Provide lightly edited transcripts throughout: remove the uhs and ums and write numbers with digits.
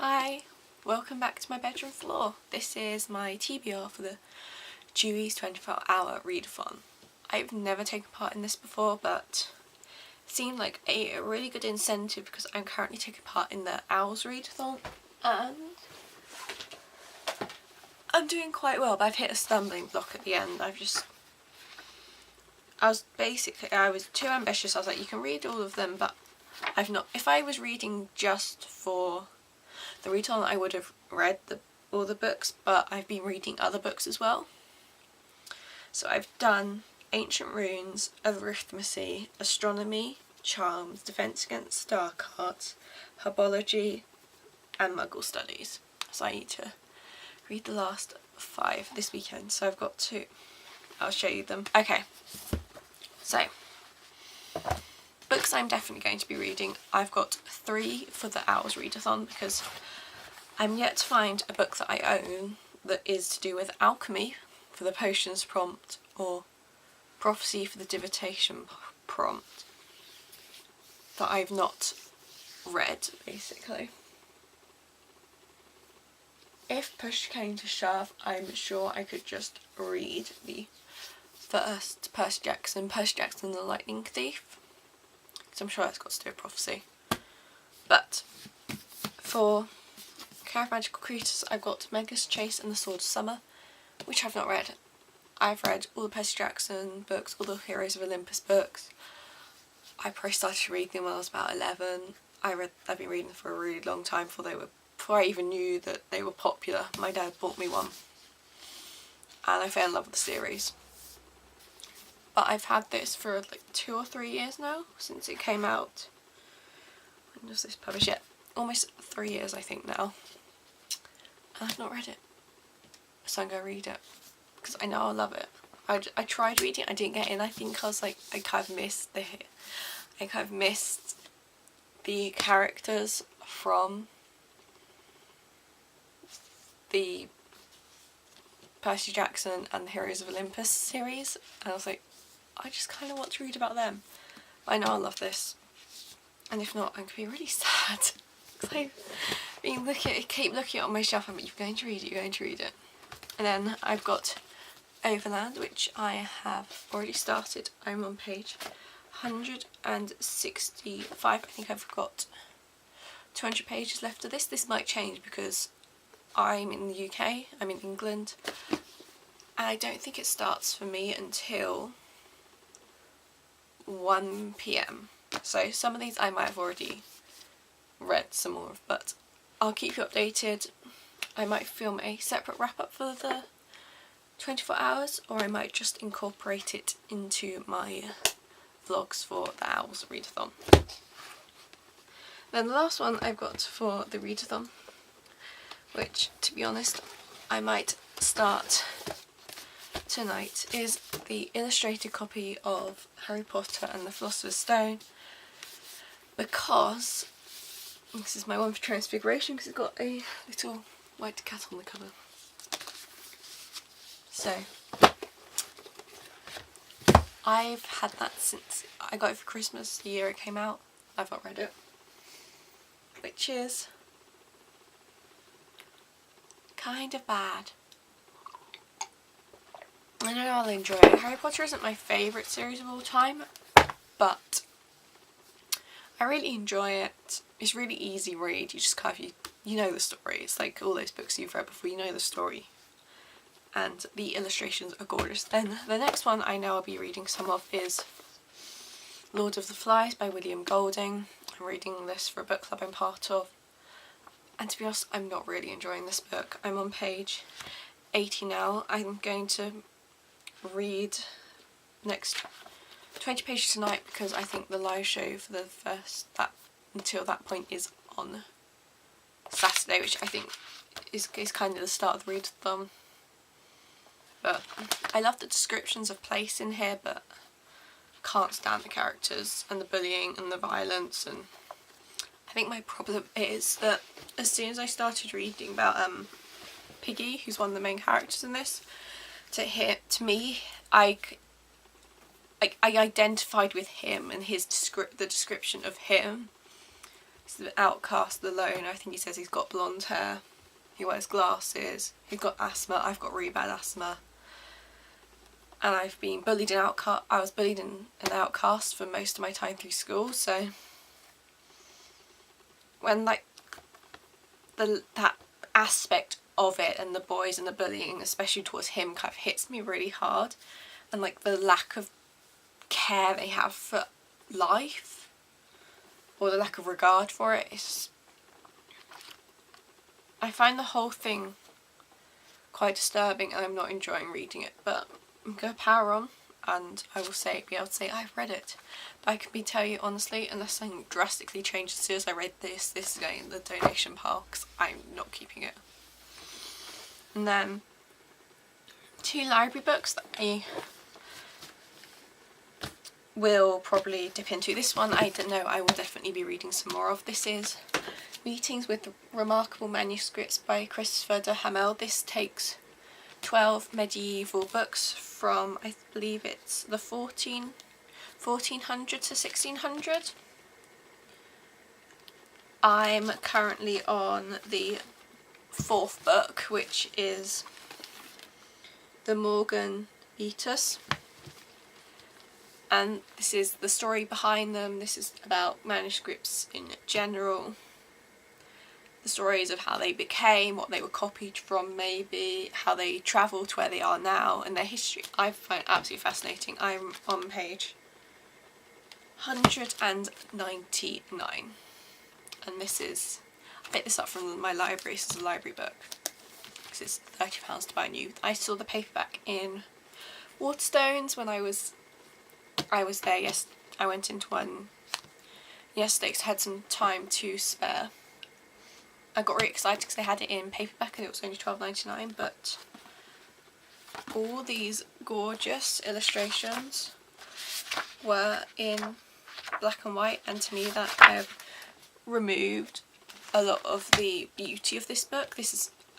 Hi, welcome back to my bedroom floor. This is my TBR for the Dewey's 24-hour readathon. I've never taken part in this before, but it seemed like a really good incentive because I'm currently taking part in the Owls readathon and I'm doing quite well, but I've hit a stumbling block at the end. I was too ambitious. I was like, you can read all of them, but I've not. If I was reading just for the readathon, I would have read all the books, but I've been reading other books as well. So I've done Ancient Runes, Arithmancy, Astronomy, Charms, Defense Against Star Cards, Herbology and Muggle Studies. So I need to read the last 5 this weekend, so I've got 2. I'll show you them. Okay, so books I'm definitely going to be reading. I've got 3 for the Owls readathon because I'm yet to find a book that I own that is to do with alchemy for the potions prompt or prophecy for the divination prompt that I've not read, basically. If push came to shove, I'm sure I could just read the first Percy Jackson and the Lightning Thief, because I'm sure that's got to do with prophecy. But for Care of Magical Creatures, I've got Megas Chase and the Sword of Summer, which I've not read. I've read all the Percy Jackson books, all the Heroes of Olympus books. I probably started reading them when I was about 11. I've been reading them for a really long time before I even knew that they were popular. My dad bought me one and I fell in love with the series. But I've had this for like 2 or 3 years now, since it came out. When was this published? Yeah, almost 3 years I think now. And I've not read it. So I'm going to read it, because I know I'll love it. I tried reading it, I didn't get in. I think I was like, I kind of missed the characters from the Percy Jackson and the Heroes of Olympus series, and I was like, I just kind of want to read about them. But I know I'll love this, and if not, I'm going to be really sad because I've keep looking on my shelf and I'm like, you're going to read it. And then I've got Overland, which I have already started. I'm on page 165. I think I've got 200 pages left of this. This might change because I'm in the UK, I'm in England, and I don't think it starts for me until 1 PM. So some of these I might have already read some more of, but I'll keep you updated. I might film a separate wrap up for the 24 hours, or I might just incorporate it into my vlogs for the Owls readathon. Then the last one I've got for the readathon, which to be honest I might start tonight, is the illustrated copy of Harry Potter and the Philosopher's Stone, because this is my one for Transfiguration, because it's got a little white cat on the cover. So I've had that since I got it for Christmas the year it came out. I've not read it, which is kind of bad. I know I'll enjoy it. Harry Potter isn't my favourite series of all time, but I really enjoy it. It's really easy read. You just kind of, you know the story. It's like all those books you've read before, you know the story. And the illustrations are gorgeous. Then the next one I know I'll be reading some of is Lord of the Flies by William Golding. I'm reading this for a book club I'm part of. And to be honest, I'm not really enjoying this book. I'm on page 80 now. I'm going to read next 20 pages tonight because I think the live show for the until that point is on Saturday, which I think is kind of the start of the readathon. But I love the descriptions of place in here, but can't stand the characters and the bullying and the violence. And I think my problem is that as soon as I started reading about Piggy, who's one of the main characters in this, to me, I identified with him and the description of him He's the outcast, the lone. I think he says he's got blonde hair. He wears glasses. He's got asthma. I've got really bad asthma. And I've been bullied and outcast. I was bullied and an outcast for most of my time through school. So when like that aspect of it and the boys and the bullying, especially towards him, kind of hits me really hard, and like the lack of care they have for life, or the lack of regard for it, is, I find the whole thing quite disturbing, and I'm not enjoying reading it. But I'm gonna power on, and I will be able to say I've read it. But I can tell you honestly, unless something drastically changes as soon as I read this is going in the donation pile, because I'm not keeping it. And then 2 library books that I will probably dip into. This one I don't know, I will definitely be reading some more of. This is Meetings with Remarkable Manuscripts by Christopher de Hamel. This takes 12 medieval books from, I believe it's the 1400 to 1600. I'm currently on the 4th book, which is the Morgan Beatus, and this is the story behind them. This is about manuscripts in general, the stories of how they became, what they were copied from, maybe how they travelled to where they are now, and their history. I find absolutely fascinating. I'm on page 199, and this is, I picked this up from my library. This is a library book because it's £30 to buy new. I saw the paperback in Waterstones when I was there. Yes, I went into one yesterday because I had some time to spare. I got really excited because they had it in paperback and it was only £12.99, but all these gorgeous illustrations were in black and white, and to me that kind of removed a lot of the beauty of this book.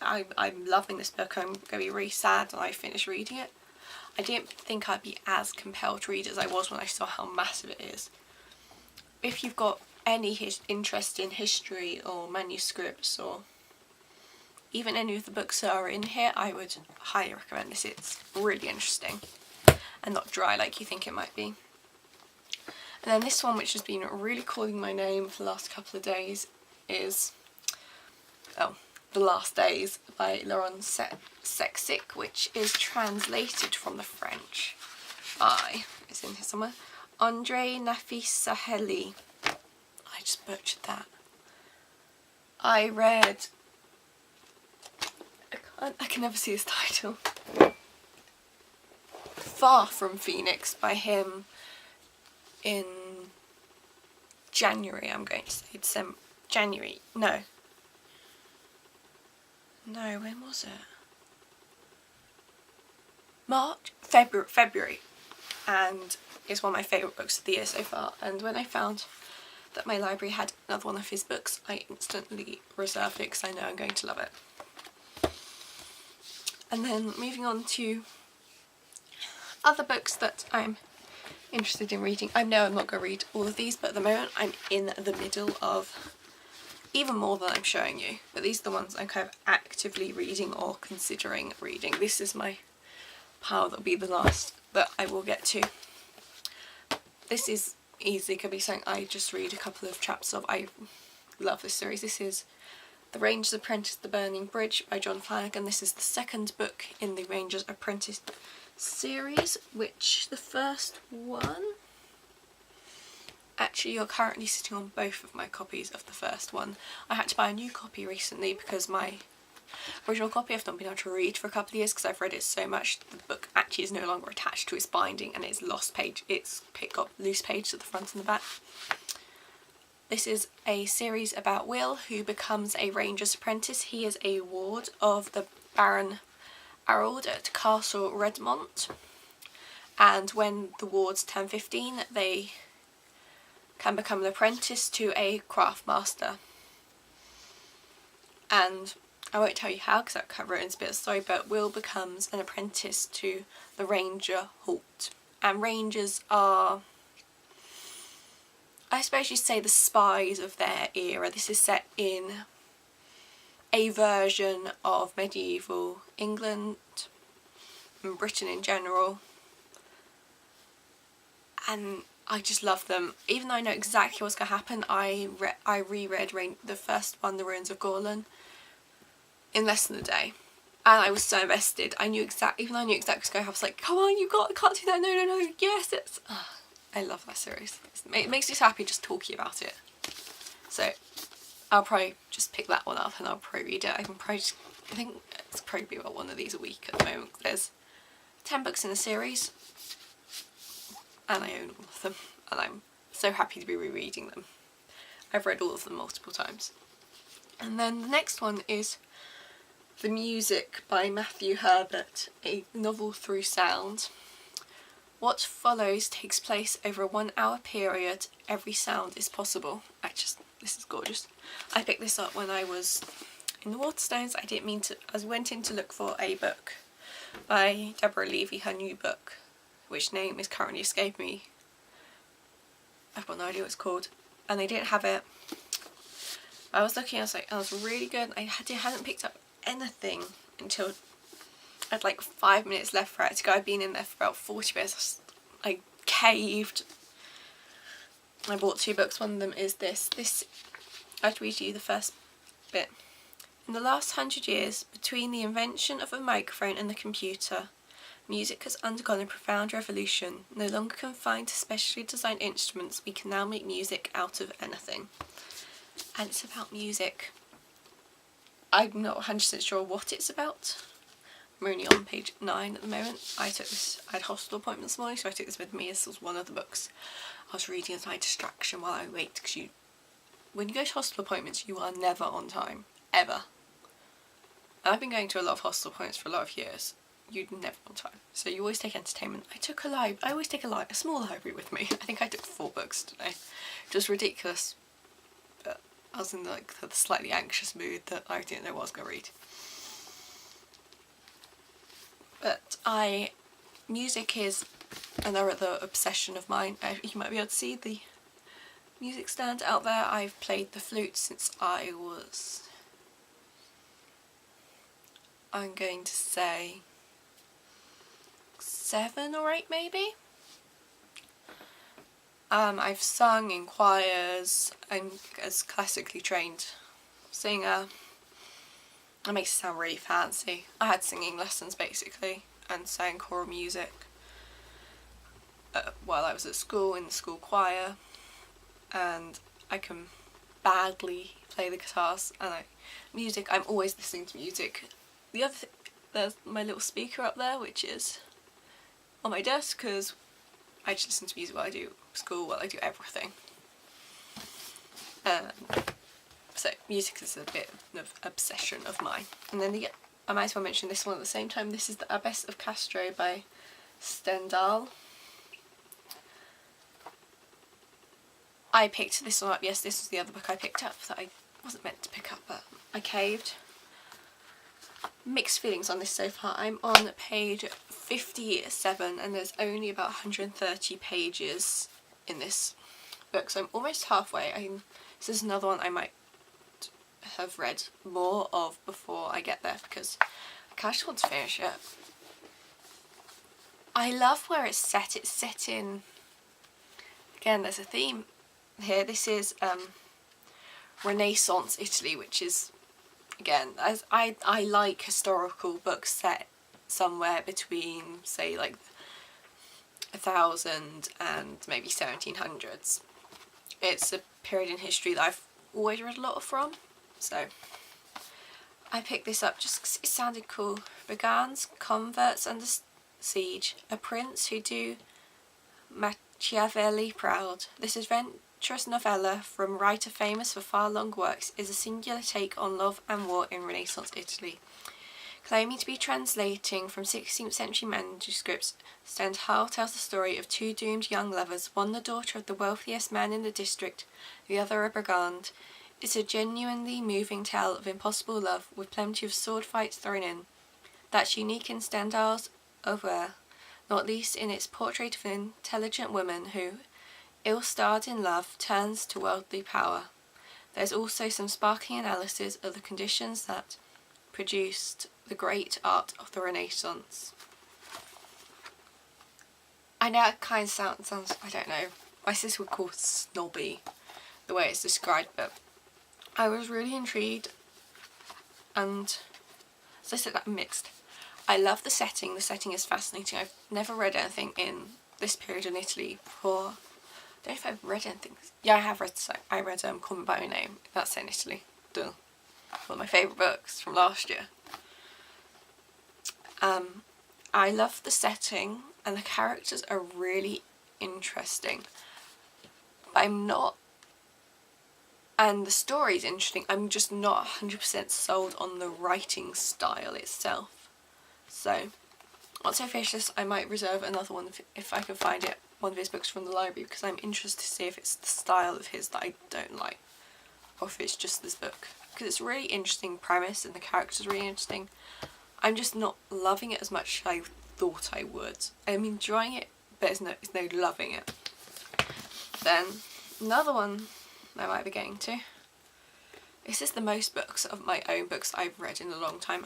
I'm loving this book. I'm going to be really sad when I finish reading it. I didn't think I'd be as compelled to read it as I was when I saw how massive it is. If you've got any interest in history or manuscripts, or even any of the books that are in here, I would highly recommend this. It's really interesting and not dry like you think it might be. And then this one, which has been really calling my name for the last couple of days, is The Last Days by Laurent Sexic, which is translated from the French by, it's in here somewhere, André Nafisaheli. I just butchered that. I read, I can never see his title, Far From Phoenix by him in January, I'm going to say. January, no, when was it? February, and it's one of my favourite books of the year so far. And when I found that my library had another one of his books, I instantly reserved it because I know I'm going to love it. And then moving on to other books that I'm interested in reading. I know I'm not going to read all of these, but at the moment I'm in the middle of even more than I'm showing you. But these are the ones I'm kind of actively reading or considering reading. This is my pile that'll be the last that I will get to. This is easily could be something I just read a couple of chapters of. I love this series. This is The Ranger's Apprentice, The Burning Bridge by John Flanagan. This is the 2nd book in the Ranger's Apprentice series, which the first one, actually you're currently sitting on both of my copies of the first one. I had to buy a new copy recently because my original copy I've not been able to read for a couple of years because I've read it so much. The book actually is no longer attached to its binding and it's lost page. It's got loose pages at the front and the back. This is a series about Will, who becomes a ranger's apprentice. He is a ward of the Baron Harold at Castle Redmont, and when the wards turn 15 they can become an apprentice to a craft master. And I won't tell you how because I'll cover it in a bit of story, but Will becomes an apprentice to the Ranger Halt. And rangers are, I suppose you'd say, the spies of their era. This is set in a version of medieval England and Britain in general, and I just love them. Even though I know exactly what's going to happen, I reread the first one, The Ruins of Gorlan, in less than a day, and I was so invested. I knew even though I knew exactly what's going to happen, I was like, come on, I can't do that, no, yes, it's... I love that series. It makes me so happy just talking about it. So I'll probably just pick that one up and I'll probably read it. I think it's probably about one of these a week at the moment. There's 10 books in the series and I own all of them, and I'm so happy to be rereading them. I've read all of them multiple times. And then the next one is The Music by Matthew Herbert, a novel through sound. What follows takes place over a 1 hour period. Every sound is possible. This is gorgeous. I picked this up when I was in the Waterstones. I went in to look for a book by Deborah Levy, her new book, which name is currently escaping me. I've got no idea what it's called. And they didn't have it. I was looking, I was like, oh, it's really good. I hadn't picked up anything until I had like 5 minutes left for it to go. I'd been in there for about 40 minutes. I caved. I bought 2 books. One of them is this. I'll read you the first bit. In the last 100 years, between the invention of a microphone and the computer, music has undergone a profound revolution. No longer confined to specially designed instruments, we can now make music out of anything. And it's about music. I'm not 100% sure what it's about. I'm only on page 9 at the moment. I had a hospital appointment this morning, so I took this with me. This was one of the books I was reading as my distraction while I wait, because when you go to hospital appointments, you are never on time. Ever. And I've been going to a lot of hospital appointments for a lot of years. You're never on time. So you always take entertainment. I always take a small library with me. I think I took 4 books today. Just ridiculous. But I was in the slightly anxious mood that I didn't know what I was going to read. But music is another obsession of mine. You might be able to see the music stand out there. I've played the flute since I was, I'm going to say 7 or 8 maybe. I've sung in choirs. I'm a classically trained singer. That makes it sound really fancy. I had singing lessons basically and sang choral music while I was at school, in the school choir, and I can badly play the guitars, and music, I'm always listening to music. The other thing, there's my little speaker up there, which is on my desk, because I just listen to music while I do school, while I do everything. So music is a bit of obsession of mine. And then I might as well mention this one at the same time. This is the Abbess of Castro by Stendhal. I picked this one up. Yes, this was the other book I picked up that I wasn't meant to pick up, but I caved. Mixed feelings on this so far. I'm on page 57 and there's only about 130 pages in this book, so I'm almost halfway. This is another one I might have read more of before I get there, because I just want to finish it. I love where it's set. It's set in, again, there's a theme here. This is Renaissance Italy, which is, again, as I like historical books set somewhere between, say, like 1000 and maybe 1700s. It's a period in history that I've always read a lot from, so I picked this up just because it sounded cool. Brigands, converts under siege, a prince who do Machiavelli proud. This adventurous novella from writer famous for far-long works is a singular take on love and war in Renaissance Italy. Claiming to be translating from 16th century manuscripts, Stendhal tells the story of 2 doomed young lovers, one the daughter of the wealthiest man in the district, the other a brigand. It's a genuinely moving tale of impossible love, with plenty of sword fights thrown in. That's unique in Stendhal's oeuvre, not least in its portrait of an intelligent woman who, ill-starred in love turns to worldly power. There's also some sparkling analysis of the conditions that produced the great art of the Renaissance. I know it kind of sounds, I don't know, my sister would call it snobby, the way it's described, but I was really intrigued, and as I said, I'm mixed. I love the setting is fascinating. I've never read anything in this period in Italy before. I don't know if I've read anything. Yeah, I read Call Me By Your Name. That's set in Italy. Duh. One of my favourite books from last year. I love the setting and the characters are really interesting. But and the story's interesting, I'm just not 100% sold on the writing style itself. So, once I finish this, I might reserve another one if I can find it, one of his books from the library, because I'm interested to see if it's the style of his that I don't like, or if it's just this book. Because it's a really interesting premise and the characters are really interesting. I'm just not loving it as much as I thought I would. I'm enjoying it, but it's no loving it. Then, another one I might be getting to. This is the most books of my own books I've read in a long time.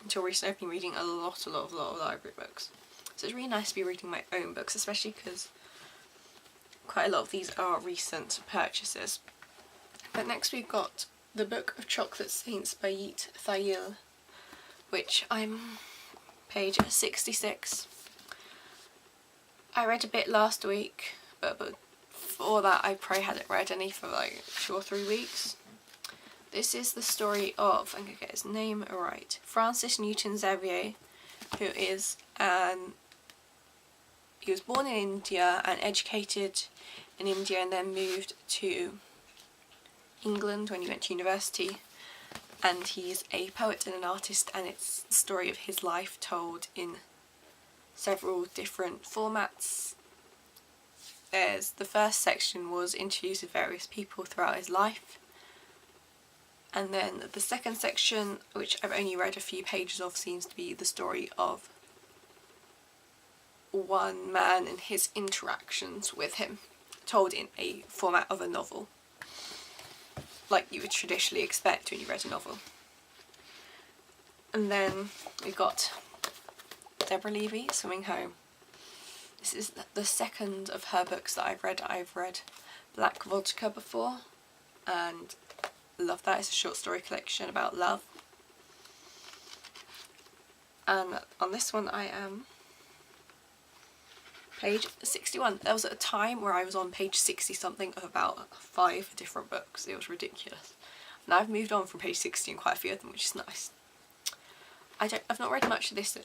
Until recently I've been reading a lot of library books. So it's really nice to be reading my own books, especially because quite a lot of these are recent purchases. But next we've got The Book of Chocolate Saints by Yeat Thayil, which I'm page 66. I read a bit last week, but before that I probably hadn't read any for like 2 or 3 weeks. This is the story of, I'm going to get his name right, Francis Newton Xavier, who is he was born in India and educated in India and then moved to England when he went to university. And he's a poet and an artist, and it's the story of his life told in several different formats. The first section was interviews with various people throughout his life. And then the second section, which I've only read a few pages of, seems to be the story of one man and his interactions with him, told in a format of a novel, like you would traditionally expect when you read a novel. And then we got Deborah Levy, Swimming Home. This is the second of her books that I've read. I've read Black Vodka before, and love that. It's a short story collection about love. And on this one I am page 61. There was a time where I was on page 60 something of about 5 different books. It was ridiculous. Now I've moved on from page 60 and quite a few of them, which is nice. I've not read much of this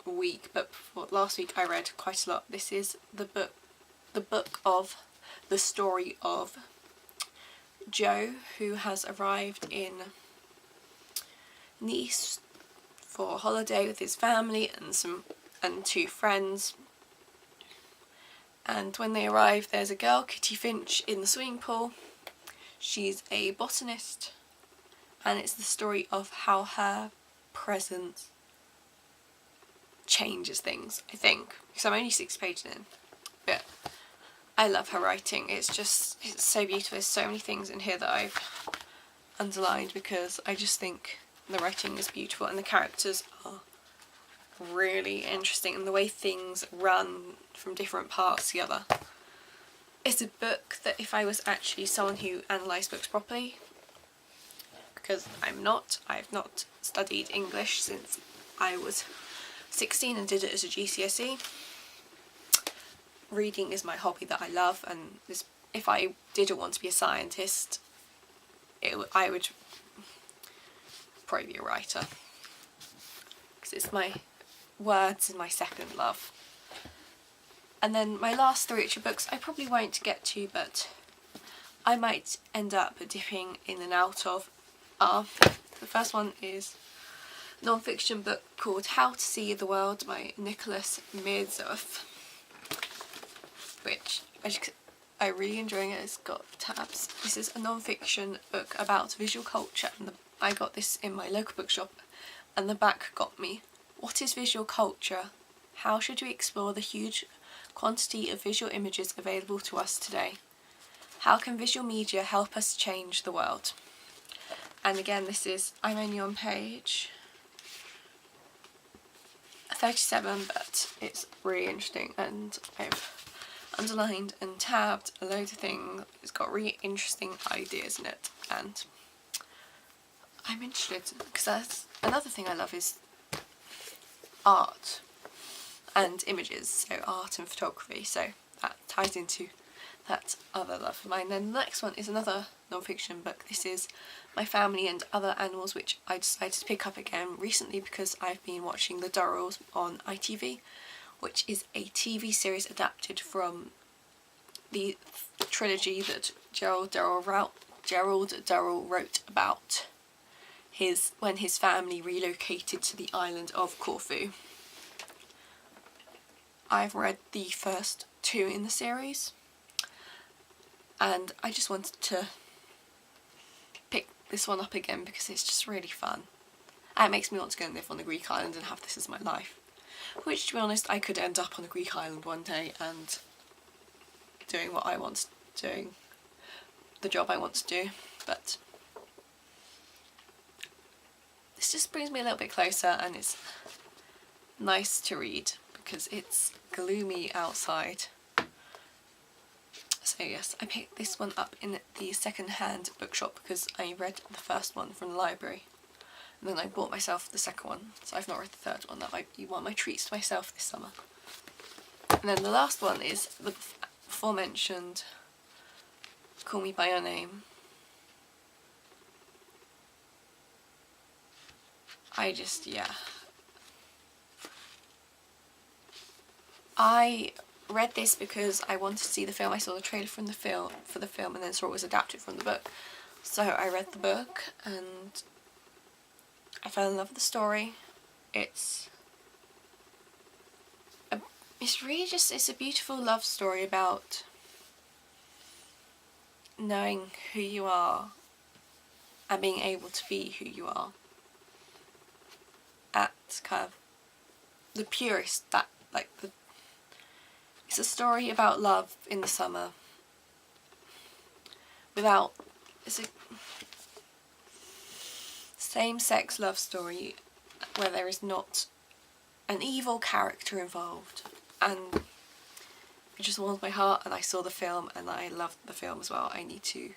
week, but last week I read quite a lot. This is the book of the story of Joe, who has arrived in Nice for a holiday with his family and 2 friends. And when they arrive, there's a girl, Kitty Finch, in the swimming pool. She's a botanist, and it's the story of how her presence changes things, I think, because I'm only 6 pages in, but I love her writing. It's so beautiful. There's so many things in here that I've underlined because I just think the writing is beautiful and the characters are really interesting, and the way things run from different parts together. It's a book that if I was actually someone who analysed books properly, because I've not studied English since I was 16 and did it as a GCSE. Reading is my hobby that I love, and if I didn't want to be a scientist, I would probably be a writer, because it's words is my second love. And then my last 3 which are books I probably won't get to, but I might end up dipping in and out of. The first one is a non-fiction book called How to See the World by Nicholas Mirzoeff, which I'm really enjoying it. It's got tabs. This is a non-fiction book about visual culture, and I got this in my local bookshop, and the back got me. What is visual culture? How should we explore the huge quantity of visual images available to us today. How can visual media help us change the world? And again, I'm only on page 37, but it's really interesting, and I've underlined and tabbed a load of things. It's got really interesting ideas in it, and I'm interested because that's another thing I love is art and images, so art and photography, so that ties into that other love of mine. Then the next one is another non-fiction book. This is My Family and Other Animals, which I decided to pick up again recently because I've been watching The Durrells on ITV, which is a TV series adapted from the trilogy that Gerald Durrell wrote about when his family relocated to the island of Corfu. I've read the first 2 in the series, and I just wanted to pick this one up again because it's just really fun. And it makes me want to go and live on the Greek island and have this as my life. Which, to be honest, I could end up on a Greek island one day and doing what I want, doing the job I want to do. But this just brings me a little bit closer, and it's nice to read because it's gloomy outside. So yes, I picked this one up in the second-hand bookshop because I read the first one from the library, and then I bought myself the second one, so I've not read the third one. That might be one of my treats to myself this summer. And then the last one is the aforementioned Call Me By Your Name. I read this because I wanted to see the film. I saw the trailer for the film and then saw it was adapted from the book. So I read the book and I fell in love with the story. It's a beautiful love story about knowing who you are and being able to be who you are at kind of the purest, it's a story about love in the summer it's a same-sex love story where there is not an evil character involved, and it just warmed my heart. And I saw the film and I loved the film as well. I need to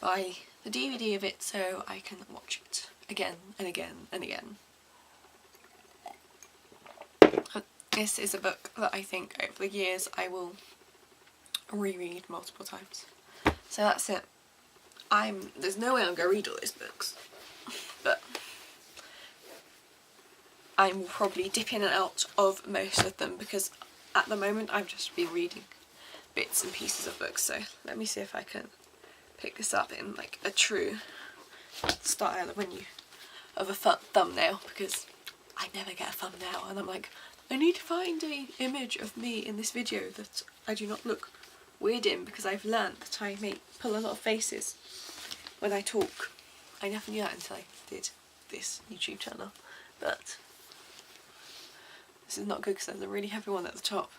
buy the DVD of it so I can watch it again and again and again. This is a book that I think over the years I will reread multiple times. So that's it. There's no way I'm going to read all these books, but I'm probably dipping in and out of most of them because at the moment I've just been reading bits and pieces of books. So let me see if I can pick this up in like a true style of a thumbnail, because I never get a thumbnail and I'm like, I need to find an image of me in this video that I do not look weird in, because I've learned that I may pull a lot of faces when I talk. I never knew that until I did this YouTube channel, but this is not good because there's a really heavy one at the top.